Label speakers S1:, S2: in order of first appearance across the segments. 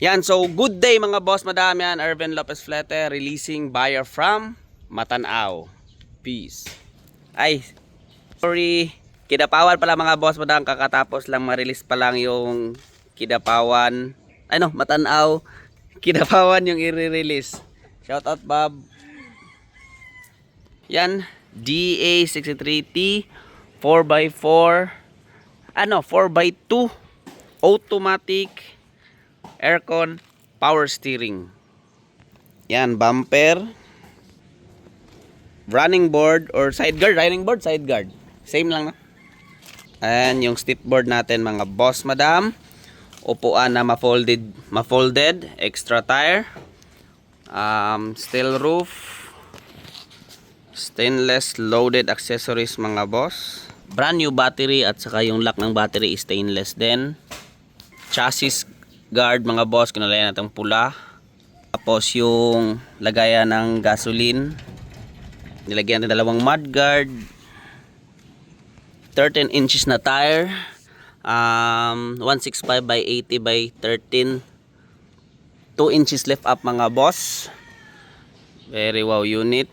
S1: Yan, so good day mga boss madam. Yan, Ervin Lopez Flete releasing buyer from Matanao. Peace. Ay, sorry. Kidapawan pala mga boss madam. Kakatapos lang ma-release pa lang yung Kidapawan. Ano, Matanao. Kidapawan yung i-release. Shout out Bob. Yan, DA63T 4x4. Ano, 4x2 automatic aircon power steering. Yan, bumper, running board or side guard, side guard. Same lang na. And yung step board natin mga boss madam. Upuan na ma-folded, extra tire. Steel roof. Stainless loaded accessories mga boss. Brand new battery at saka yung lock ng battery is stainless din. Chassis guard mga boss, kinalayan natin pula. Tapos yung lagayan ng gasoline, nilagyan natin dalawang mud guard. 13 inches na tire, 165 by 80 by 13, 2 inches lift up mga boss. Very wow unit.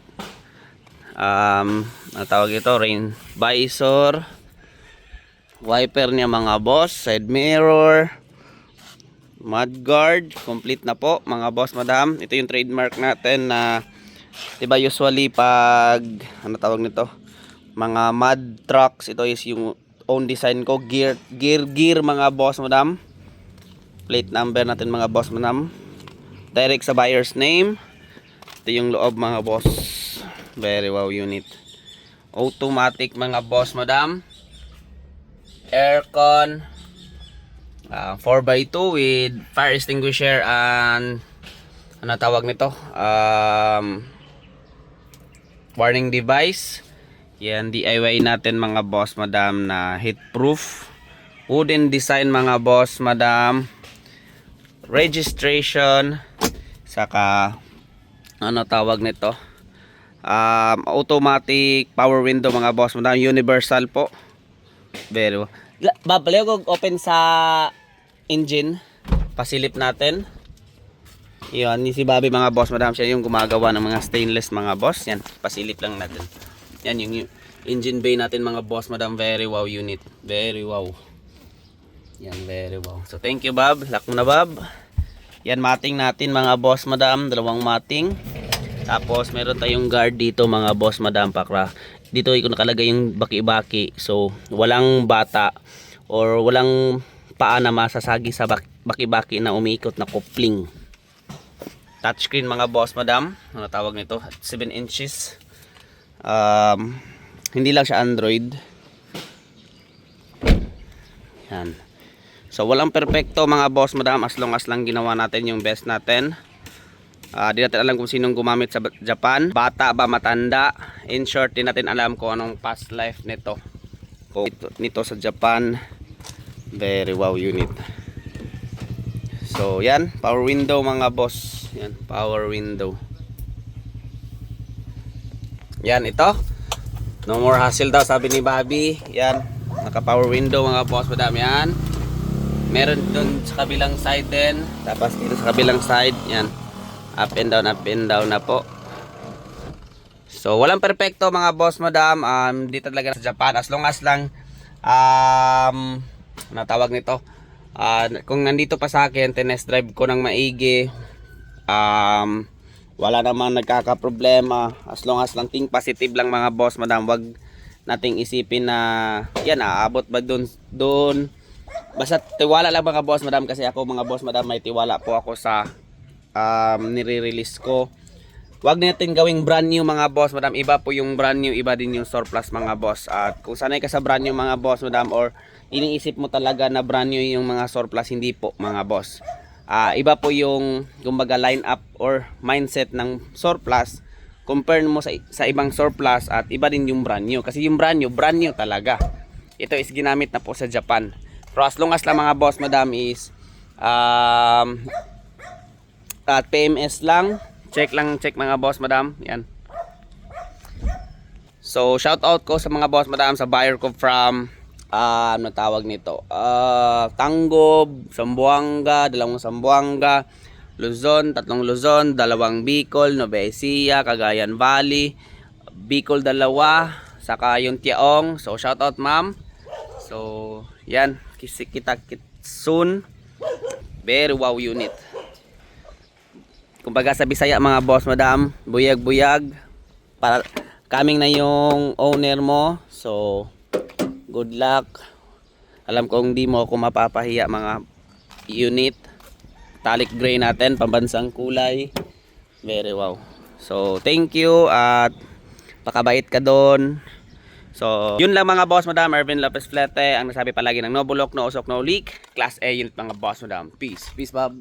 S1: Ang tawag ito, rain visor, wiper niya mga boss, side mirror, mudguard, complete na po mga boss madam. Ito yung trademark natin na diba usually pag ano tawag nito, mga mud trucks, ito is yung own design ko. Gear mga boss madam. Plate number natin mga boss madam, direct sa buyer's name. Ito yung loob mga boss. Very wow unit. Automatic mga boss madam. Aircon, 4x2 with fire extinguisher and ano tawag nito, warning device. Yan, DIY natin mga boss madam na heat proof. Wooden design mga boss madam. Registration, saka ano tawag nito, automatic power window mga boss madam. Universal po. Very well. Babaliw ko open sa engine, pasilip natin. Yan, si Bobby mga boss madam, siya yung gumagawa ng mga stainless mga boss. Yan, pasilip lang natin. Yan yung engine bay natin mga boss madam. Very wow unit, very wow. Yan, very wow. So thank you Bob, lock mo na Bob. Yan, mating natin mga boss madam, dalawang mating. Tapos meron tayong guard dito mga boss madam, pakra. Dito iko nakalagay yung baki-baki, so walang bata or walang paa na masasagi sa baki-baki na umiikot na coupling. Touchscreen mga boss madam, ano tawag nito, 7 inches. Hindi lang siya Android. Yan. So walang perfecto mga boss madam, as long as lang ginawa natin yung best natin. Di natin alam kung sinong gumamit sa Japan, bata ba matanda. In short, di natin alam kung anong past life nito sa Japan. Very wow unit. So yan, power window mga boss. Yan, power window. Yan, ito, no more hassle daw sabi ni Bobby. Yan, naka power window mga boss madam. Yan, meron dun sa kabilang side din. Tapos dito sa kabilang side, yan, up and down na po. So walang perfecto mga boss madam. Dito talaga sa Japan, as long as lang ano tawag nito, kung nandito pa sa akin, tinest drive ko ng maigi, wala namang nagkakaproblema. As long as lang think positive lang mga boss madam. Wag nating isipin na yan, aabot ba dun. Basta tiwala lang mga boss madam, kasi ako mga boss madam, may tiwala po ako sa nire-release ko. Wag natin gawing brand new mga boss madam. Iba po yung brand new, iba din yung surplus mga boss. At kung sanay ka sa brand new mga boss madam, or iniisip mo talaga na brand new yung mga surplus, hindi po mga boss. Iba po yung kumbaga line up or mindset ng surplus compare mo sa ibang surplus, at iba din yung brand new. Kasi yung brand new talaga. Ito is ginamit na po sa Japan. Pero as long as lang mga boss madam is at PMS lang, check mga boss madam. Yan. So shout out ko sa mga boss madam, sa buyer ko from ano tawag nito? Tanggob, Zamboanga, 2 Zamboanga, Luzon, 3 Luzon, 2 Bicol, Nueva Ecija, Cagayan Valley, Bicol 2, saka yung Tiaong. So shoutout ma'am. So yan, kita soon. Very wow unit. Kumbaga sa Bisaya mga boss madam, buyag-buyag. Para kaming na yung owner mo. So good luck. Alam kong di mo ako mapapahiya mga unit. Talik gray natin, pambansang kulay. Very wow. So thank you at pakabait ka doon. So yun lang mga boss madam, Ervin Lopez Flete ang nasabi palagi ng no bulok, no usok, no leak. Class A unit mga boss madam. Peace. Peace Bob.